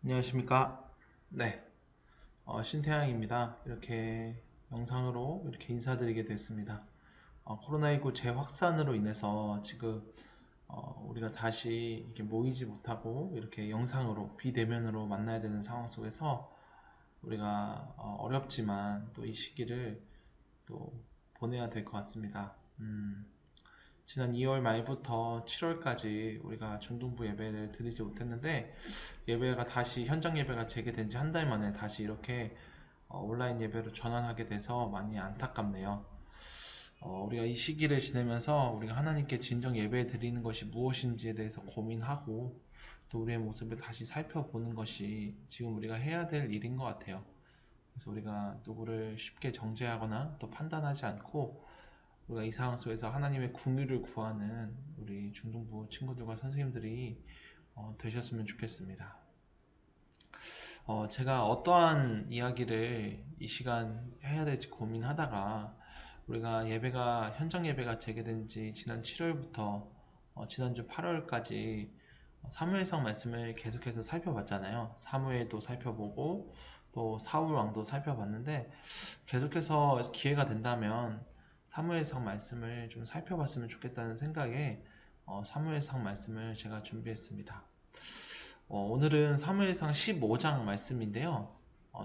안녕하십니까? 네, 신태양입니다. 이렇게 영상으로 이렇게 인사드리게 됐습니다. 코로나19 재확산으로 인해서 지금 우리가 다시 이렇게 모이지 못하고 이렇게 영상으로 비대면으로 만나야 되는 상황 속에서 우리가 어렵지만 또 이 시기를 또 보내야 될 것 같습니다. 지난 2월 말부터 7월까지 우리가 중등부 예배를 드리지 못했는데 예배가 다시 현장 예배가 재개된 지 한 달 만에 다시 이렇게 온라인 예배로 전환하게 돼서 많이 안타깝네요. 우리가 이 시기를 지내면서 우리가 하나님께 진정 예배 드리는 것이 무엇인지에 대해서 고민하고 또 우리의 모습을 다시 살펴보는 것이 지금 우리가 해야 될 일인 것 같아요. 그래서 우리가 누구를 쉽게 정죄하거나 또 판단하지 않고 우리가 이 상황 속에서 하나님의 궁유를 구하는 우리 중등부 친구들과 선생님들이 되셨으면 좋겠습니다. 제가 어떠한 이야기를 이 시간 해야 될지 고민하다가 우리가 예배가 현장 예배가 재개된 지 지난 7월부터 지난주 8월까지 사무엘상 말씀을 계속해서 살펴봤잖아요. 사무엘도 살펴보고 또 사울 왕도 살펴봤는데 계속해서 기회가 된다면 사무엘상 말씀을 좀 살펴봤으면 좋겠다는 생각에 사무엘상 말씀을 제가 준비했습니다. 오늘은 사무엘상 15장 말씀인데요.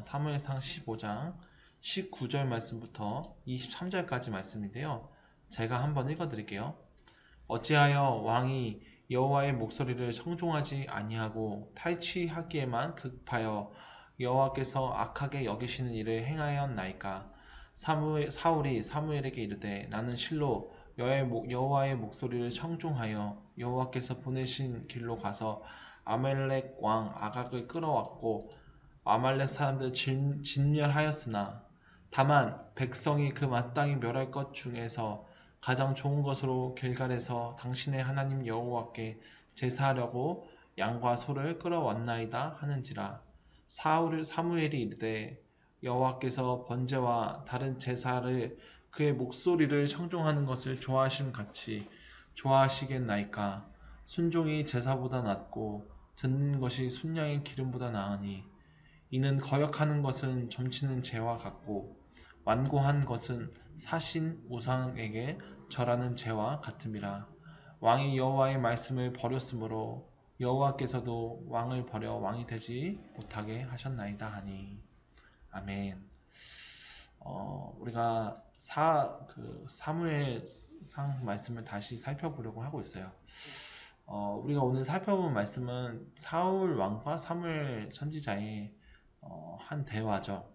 사무엘상 15장 19절 말씀부터 23절까지 말씀인데요. 제가 한번 읽어드릴게요. 어찌하여 왕이 여호와의 목소리를 청종하지 아니하고 탈취하기에만 급하여 여호와께서 악하게 여기시는 일을 행하였나이까. 사울이 사무엘에게 이르되 나는 실로 여호와의 목소리를 청종하여 여호와께서 보내신 길로 가서 아말렉 왕 아각을 끌어왔고 아말렉 사람들을 진멸하였으나 다만 백성이 그 마땅히 멸할 것 중에서 가장 좋은 것으로 길갈에서 당신의 하나님 여호와께 제사하려고 양과 소를 끌어왔나이다 하는지라. 사무엘이 이르되 여호와께서 번제와 다른 제사를 그의 목소리를 청종하는 것을 좋아하심 같이 좋아하시겠나이까. 순종이 제사보다 낫고 듣는 것이 순양의 기름보다 나으니 이는 거역하는 것은 점치는 재와 같고 완고한 것은 사신 우상에게 절하는 재와 같음이라. 왕이 여호와의 말씀을 버렸으므로 여호와께서도 왕을 버려 왕이 되지 못하게 하셨나이다 하니. 아멘. 우리가 사무엘상 말씀을 다시 살펴보려고 하고 있어요. 우리가 오늘 살펴본 말씀은 사울 왕과 사무엘 선지자의 한 대화죠.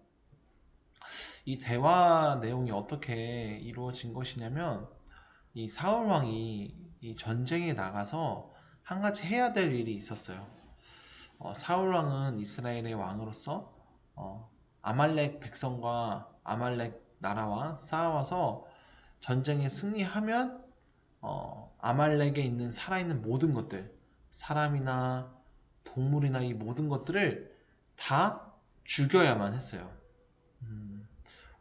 이 대화 내용이 어떻게 이루어진 것이냐면 이 사울 왕이 이 전쟁에 나가서 한 가지 해야 될 일이 있었어요. 사울 왕은 이스라엘의 왕으로서 아말렉 백성과 아말렉 나라와 싸워서 전쟁에 승리하면 아말렉에 있는 살아있는 모든 것들, 사람이나 동물이나 이 모든 것들을 다 죽여야만 했어요.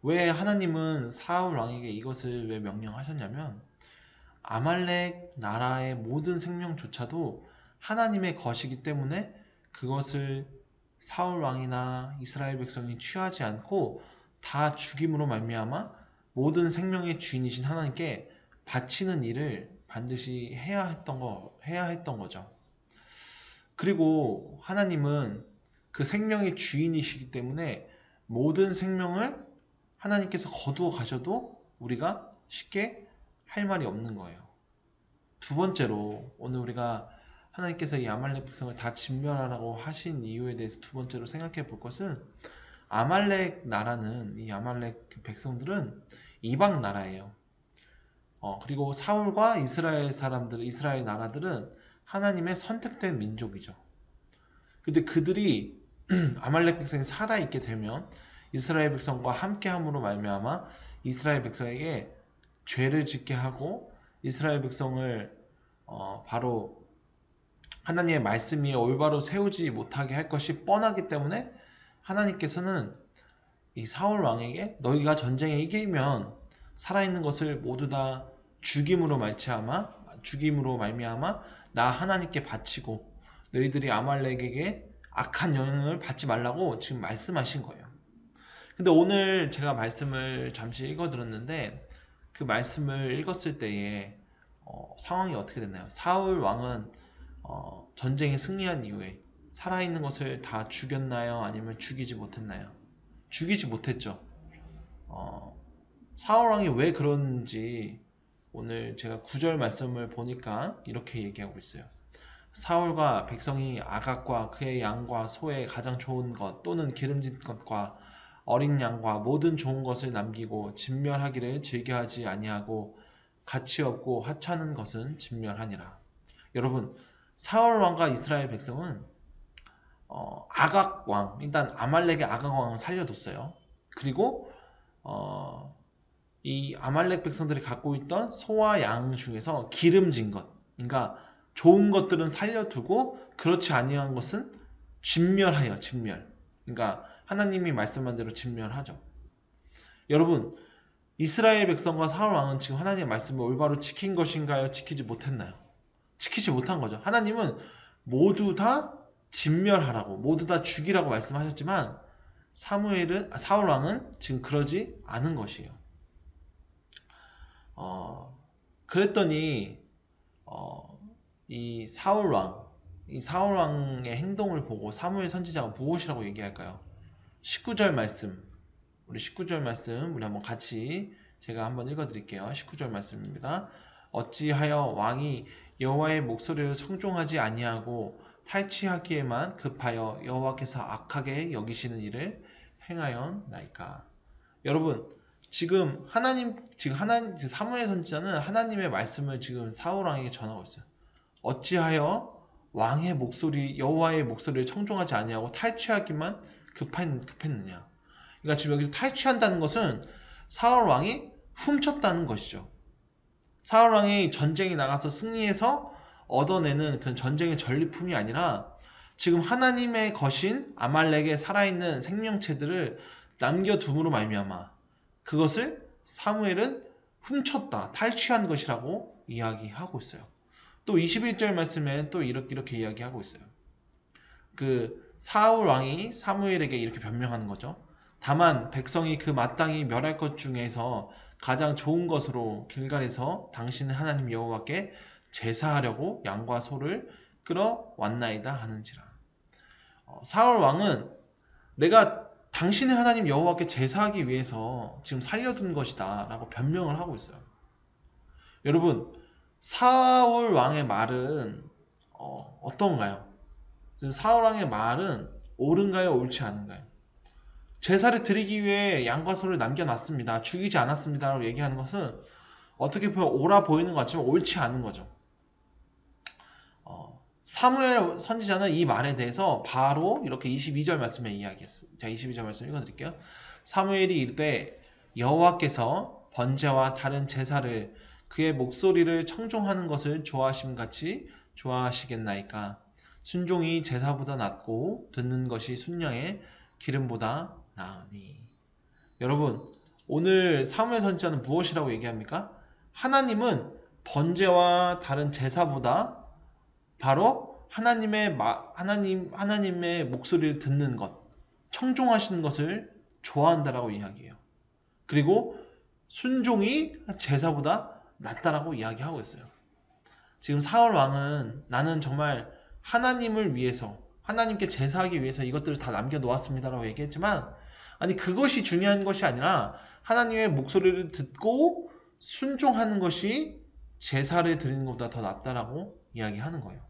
왜 하나님은 사울 왕에게 이것을 왜 명령하셨냐면 아말렉 나라의 모든 생명조차도 하나님의 것이기 때문에 그것을 사울 왕이나 이스라엘 백성이 취하지 않고 다 죽임으로 말미암아 모든 생명의 주인이신 하나님께 바치는 일을 반드시 해야 했던 거죠. 그리고 하나님은 그 생명의 주인이시기 때문에 모든 생명을 하나님께서 거두어 가셔도 우리가 쉽게 할 말이 없는 거예요. 두 번째로 오늘 우리가 하나님께서 이 아말렉 백성을 다 진멸하라고 하신 이유에 대해서 두 번째로 생각해 볼 것은 아말렉 나라는 이 아말렉 백성들은 이방 나라예요. 그리고 사울과 이스라엘 나라들은 하나님의 선택된 민족이죠. 근데 그들이 아말렉 백성이 살아있게 되면 이스라엘 백성과 함께함으로 말미암아 이스라엘 백성에게 죄를 짓게 하고 이스라엘 백성을 바로 하나님의 말씀 위에 올바로 세우지 못하게 할 것이 뻔하기 때문에 하나님께서는 이 사울 왕에게 너희가 전쟁에 이기면 살아있는 것을 모두 다 죽임으로 말미암아 나 하나님께 바치고 너희들이 아말렉에게 악한 영향을 받지 말라고 지금 말씀하신 거예요. 근데 오늘 제가 말씀을 잠시 읽어드렸는데 그 말씀을 읽었을 때에 상황이 어떻게 됐나요? 사울 왕은 전쟁에 승리한 이후에 살아있는 것을 다 죽였나요? 아니면 죽이지 못했나요? 죽이지 못했죠. 사울 왕이 왜 그런지 오늘 제가 9절 말씀을 보니까 이렇게 얘기하고 있어요. 사울과 백성이 아각과 그의 양과 소의 가장 좋은 것 또는 기름진 것과 어린 양과 모든 좋은 것을 남기고 진멸하기를 즐겨하지 아니하고 가치 없고 하찮은 것은 진멸하니라. 여러분, 사울 왕과 이스라엘 백성은 아각 왕, 일단 아말렉의 아각 왕을 살려뒀어요. 그리고 이 아말렉 백성들이 갖고 있던 소와 양 중에서 기름진 것, 그러니까 좋은 것들은 살려두고 그렇지 아니한 것은 진멸하여 진멸. 그러니까 하나님이 말씀한 대로 진멸하죠. 여러분, 이스라엘 백성과 사울 왕은 지금 하나님의 말씀을 올바로 지킨 것인가요? 지키지 못했나요? 지키지 못한 거죠. 하나님은 모두 다 진멸하라고, 모두 다 죽이라고 말씀하셨지만 사울 왕은 지금 그러지 않은 것이에요. 그랬더니 이 사울 왕의 행동을 보고 사무엘 선지자가 무엇이라고 얘기할까요? 19절 말씀, 우리 19절 말씀 우리 한번 같이 제가 한번 읽어드릴게요. 19절 말씀입니다. 어찌하여 왕이 여호와의 목소리를 청종하지 아니하고 탈취하기에만 급하여 여호와께서 악하게 여기시는 일을 행하였나이까. 여러분, 지금 사무엘 선지자는 하나님의 말씀을 지금 사울 왕에게 전하고 있어요. 어찌하여 왕의 목소리, 여호와의 목소리를 청종하지 아니하고 탈취하기만 급했느냐. 그러니까 지금 여기서 탈취한다는 것은 사울 왕이 훔쳤다는 것이죠. 사울 왕이 전쟁에 나가서 승리해서 얻어내는 그 전쟁의 전리품이 아니라 지금 하나님의 것인 아말렉의 살아있는 생명체들을 남겨둠으로 말미암아 그것을 사무엘은 훔쳤다, 탈취한 것이라고 이야기하고 있어요. 또 21절 말씀에 또 이렇게 이야기하고 있어요. 그 사울 왕이 사무엘에게 이렇게 변명하는 거죠. 다만 백성이 그 마땅히 멸할 것 중에서 가장 좋은 것으로 길갈에서 당신은 하나님 여호와께 제사하려고 양과 소를 끌어왔나이다 하는지라. 사울 왕은 내가 당신의 하나님 여호와께 제사하기 위해서 지금 살려둔 것이다 라고 변명을 하고 있어요. 여러분, 사울 왕의 말은 어떤가요? 사울 왕의 말은 옳은가요? 옳지 않은가요? 제사를 드리기 위해 양과 소를 남겨놨습니다. 죽이지 않았습니다 라고 얘기하는 것은 어떻게 보면 옳아 보이는 것 같지만 옳지 않은 거죠. 사무엘 선지자는 이 말에 대해서 바로 이렇게 22절 말씀에 이야기했어요. 자, 22절 말씀 읽어드릴게요. 사무엘이 이르되 여호와께서 번제와 다른 제사를 그의 목소리를 청종하는 것을 좋아하심같이 좋아하시겠나이까. 순종이 제사보다 낫고 듣는 것이 순양의 기름보다 나으니. 여러분, 오늘 사무엘 선지자는 무엇이라고 얘기합니까? 하나님은 번제와 다른 제사보다 바로 하나님의 목소리를 듣는 것, 청종하시는 것을 좋아한다라고 이야기해요. 그리고 순종이 제사보다 낫다라고 이야기하고 있어요. 지금 사울 왕은 나는 정말 하나님을 위해서, 하나님께 제사하기 위해서 이것들을 다 남겨놓았습니다라고 얘기했지만, 아니 그것이 중요한 것이 아니라 하나님의 목소리를 듣고 순종하는 것이 제사를 드리는 것보다 더 낫다라고 이야기하는 거예요.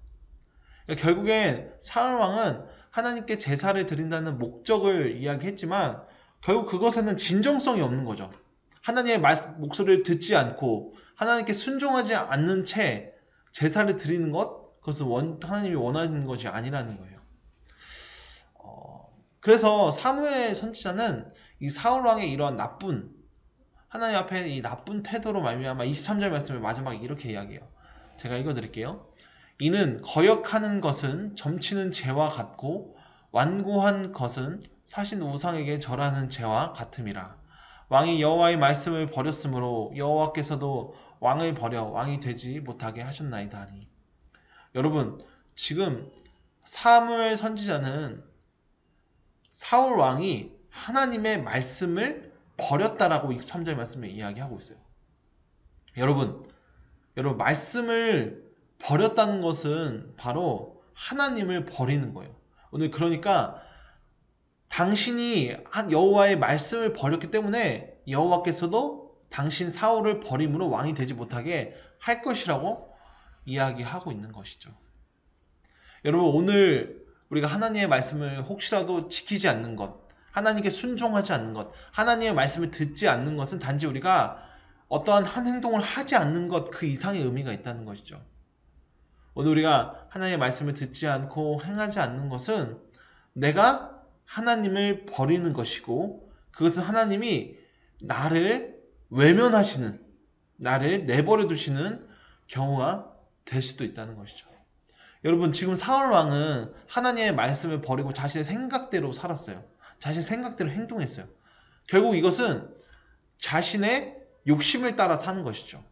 그러니까 결국엔 사울 왕은 하나님께 제사를 드린다는 목적을 이야기했지만 결국 그것에는 진정성이 없는 거죠. 하나님의 목소리를 듣지 않고 하나님께 순종하지 않는 채 제사를 드리는 것, 그것은 하나님이 원하는 것이 아니라는 거예요. 그래서 사무엘 선지자는 이 사울 왕의 이러한 나쁜, 하나님 앞에 이 나쁜 태도로 말미암아 23절 말씀을 마지막에 이렇게 이야기해요. 제가 읽어드릴게요. 이는 거역하는 것은 점치는 죄와 같고 완고한 것은 사신 우상에게 절하는 죄와 같음이라. 왕이 여호와의 말씀을 버렸으므로 여호와께서도 왕을 버려 왕이 되지 못하게 하셨나이다 하니. 여러분, 지금 사무엘 선지자는 사울 왕이 하나님의 말씀을 버렸다라고 23절 말씀에 이야기하고 있어요. 여러분 말씀을 버렸다는 것은 바로 하나님을 버리는 거예요. 오늘 그러니까 당신이 여호와의 말씀을 버렸기 때문에 여호와께서도 당신 사울을 버림으로 왕이 되지 못하게 할 것이라고 이야기하고 있는 것이죠. 여러분 오늘 우리가 하나님의 말씀을 혹시라도 지키지 않는 것, 하나님께 순종하지 않는 것, 하나님의 말씀을 듣지 않는 것은 단지 우리가 어떠한 한 행동을 하지 않는 것 그 이상의 의미가 있다는 것이죠. 오늘 우리가 하나님의 말씀을 듣지 않고 행하지 않는 것은 내가 하나님을 버리는 것이고 그것은 하나님이 나를 외면하시는, 나를 내버려 두시는 경우가 될 수도 있다는 것이죠. 여러분 지금 사울 왕은 하나님의 말씀을 버리고 자신의 생각대로 살았어요. 자신의 생각대로 행동했어요. 결국 이것은 자신의 욕심을 따라 사는 것이죠.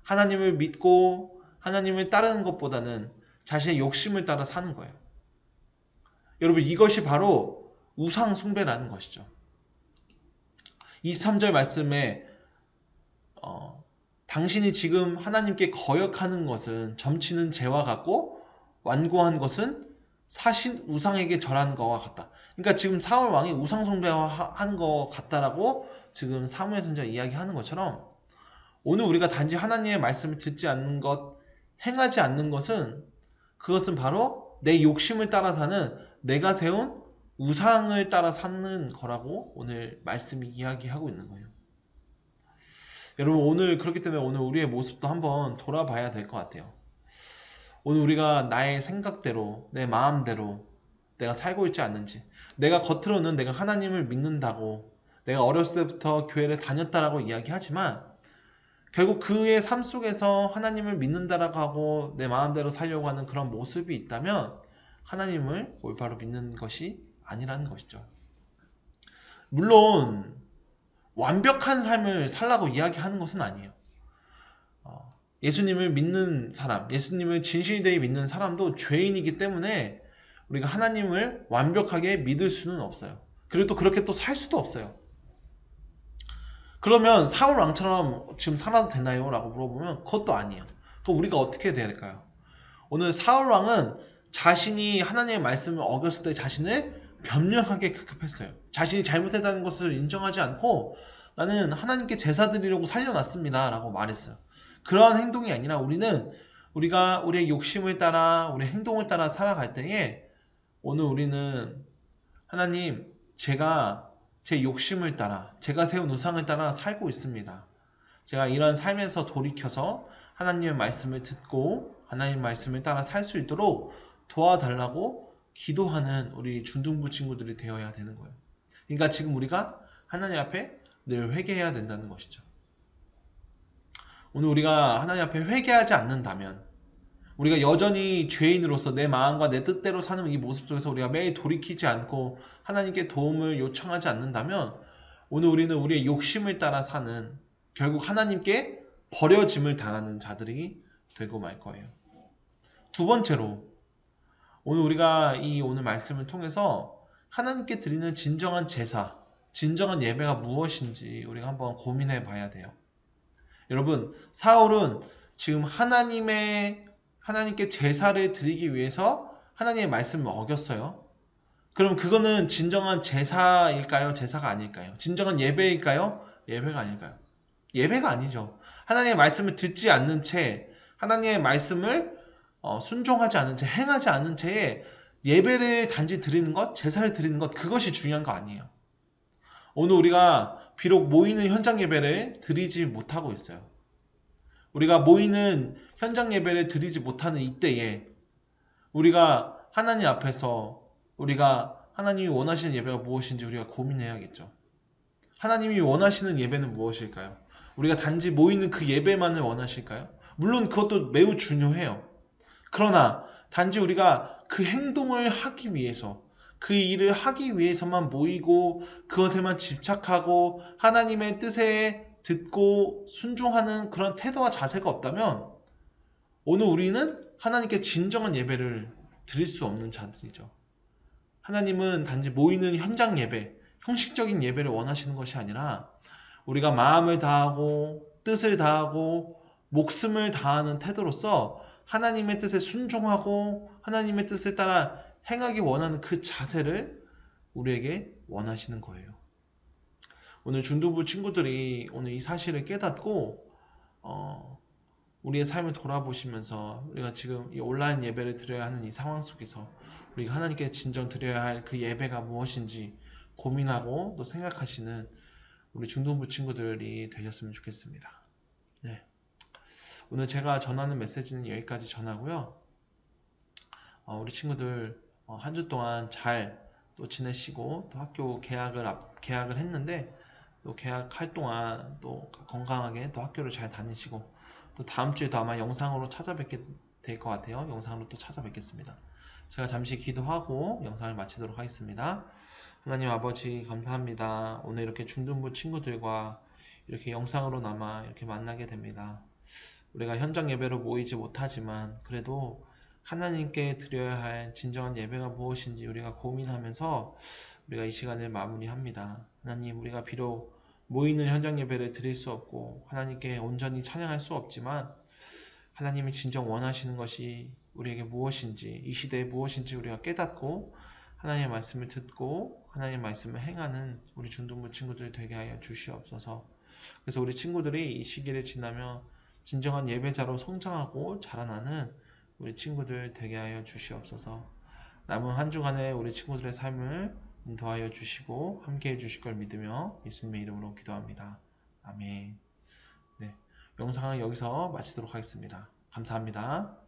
하나님을 믿고 하나님을 따르는 것보다는 자신의 욕심을 따라 사는 거예요. 여러분 이것이 바로 우상 숭배라는 것이죠. 23절 말씀에 당신이 지금 하나님께 거역하는 것은 점치는 재와 같고 완고한 것은 사신 우상에게 절한 것과 같다. 그러니까 지금 사울 왕이 우상 숭배하는 것 같다라고 지금 사무엘 선지자가 이야기하는 것처럼 오늘 우리가 단지 하나님의 말씀을 듣지 않는 것, 행하지 않는 것은 그것은 바로 내 욕심을 따라 사는 내가 세운 우상을 따라 사는 거라고 오늘 말씀이 이야기하고 있는 거예요. 여러분 오늘 그렇기 때문에 오늘 우리의 모습도 한번 돌아봐야 될 것 같아요. 오늘 우리가 나의 생각대로 내 마음대로 내가 살고 있지 않는지, 내가 겉으로는 내가 하나님을 믿는다고 내가 어렸을 때부터 교회를 다녔다라고 이야기하지만 결국 그의 삶 속에서 하나님을 믿는다라고 하고 내 마음대로 살려고 하는 그런 모습이 있다면 하나님을 올바로 믿는 것이 아니라는 것이죠. 물론 완벽한 삶을 살라고 이야기하는 것은 아니에요. 예수님을 믿는 사람, 예수님을 진실되이 믿는 사람도 죄인이기 때문에 우리가 하나님을 완벽하게 믿을 수는 없어요. 그리고 또 그렇게 또 살 수도 없어요. 그러면 사울 왕처럼 지금 살아도 되나요? 라고 물어보면 그것도 아니에요. 그럼 우리가 어떻게 돼야 될까요? 오늘 사울 왕은 자신이 하나님의 말씀을 어겼을 때 자신을 변명하게 급급했어요. 자신이 잘못했다는 것을 인정하지 않고 나는 하나님께 제사 드리려고 살려놨습니다 라고 말했어요. 그러한 행동이 아니라 우리가 우리의 욕심을 따라 우리의 행동을 따라 살아갈 때에 오늘 우리는 하나님 제가 제 욕심을 따라 제가 세운 우상을 따라 살고 있습니다. 제가 이런 삶에서 돌이켜서 하나님의 말씀을 듣고 하나님의 말씀을 따라 살 수 있도록 도와달라고 기도하는 우리 중등부 친구들이 되어야 되는 거예요. 그러니까 지금 우리가 하나님 앞에 늘 회개해야 된다는 것이죠. 오늘 우리가 하나님 앞에 회개하지 않는다면 우리가 여전히 죄인으로서 내 마음과 내 뜻대로 사는 이 모습 속에서 우리가 매일 돌이키지 않고 하나님께 도움을 요청하지 않는다면 오늘 우리는 우리의 욕심을 따라 사는 결국 하나님께 버려짐을 당하는 자들이 되고 말 거예요. 두 번째로 오늘 우리가 이 오늘 말씀을 통해서 하나님께 드리는 진정한 제사, 진정한 예배가 무엇인지 우리가 한번 고민해 봐야 돼요. 여러분 사울은 지금 하나님께 제사를 드리기 위해서 하나님의 말씀을 어겼어요. 그럼 그거는 진정한 제사일까요? 제사가 아닐까요? 진정한 예배일까요? 예배가 아닐까요? 예배가 아니죠. 하나님의 말씀을 듣지 않는 채 하나님의 말씀을 순종하지 않은 채 행하지 않은 채에 예배를 단지 드리는 것, 제사를 드리는 것 그것이 중요한 거 아니에요. 오늘 우리가 비록 모이는 현장 예배를 드리지 못하고 있어요. 우리가 모이는 현장 예배를 드리지 못하는 이때에 우리가 하나님 앞에서 우리가 하나님이 원하시는 예배가 무엇인지 우리가 고민해야겠죠. 하나님이 원하시는 예배는 무엇일까요? 우리가 단지 모이는 그 예배만을 원하실까요? 물론 그것도 매우 중요해요. 그러나 단지 우리가 그 행동을 하기 위해서 그 일을 하기 위해서만 모이고 그것에만 집착하고 하나님의 뜻에 듣고 순종하는 그런 태도와 자세가 없다면 오늘 우리는 하나님께 진정한 예배를 드릴 수 없는 자들이죠. 하나님은 단지 모이는 현장 예배, 형식적인 예배를 원하시는 것이 아니라 우리가 마음을 다하고 뜻을 다하고 목숨을 다하는 태도로서 하나님의 뜻에 순종하고 하나님의 뜻을 따라 행하기 원하는 그 자세를 우리에게 원하시는 거예요. 오늘 중등부 친구들이 오늘 이 사실을 깨닫고 우리의 삶을 돌아보시면서 우리가 지금 이 온라인 예배를 드려야 하는 이 상황 속에서 우리가 하나님께 진정 드려야 할 그 예배가 무엇인지 고민하고 또 생각하시는 우리 중등부 친구들이 되셨으면 좋겠습니다. 네. 오늘 제가 전하는 메시지는 여기까지 전하고요. 우리 친구들 한 주 동안 잘 또 지내시고 또 학교 개학을 했는데 또 개학할 동안 또 건강하게 또 학교를 잘 다니시고 또 다음 주에도 아마 영상으로 찾아뵙게 될 것 같아요. 영상으로 또 찾아뵙겠습니다. 제가 잠시 기도하고 영상을 마치도록 하겠습니다. 하나님 아버지 감사합니다. 오늘 이렇게 중등부 친구들과 이렇게 영상으로나마 이렇게 만나게 됩니다. 우리가 현장 예배로 모이지 못하지만 그래도 하나님께 드려야 할 진정한 예배가 무엇인지 우리가 고민하면서 우리가 이 시간을 마무리합니다. 하나님, 우리가 비록 모이는 현장 예배를 드릴 수 없고 하나님께 온전히 찬양할 수 없지만 하나님이 진정 원하시는 것이 우리에게 무엇인지, 이 시대에 무엇인지 우리가 깨닫고 하나님의 말씀을 듣고 하나님의 말씀을 행하는 우리 중등부 친구들 되게 하여 주시옵소서. 그래서 우리 친구들이 이 시기를 지나며 진정한 예배자로 성장하고 자라나는 우리 친구들 되게 하여 주시옵소서. 남은 한 주간에 우리 친구들의 삶을 인도하여 주시고 함께해 주실 걸 믿으며 예수님의 이름으로 기도합니다. 아멘. 네, 영상을 여기서 마치도록 하겠습니다. 감사합니다.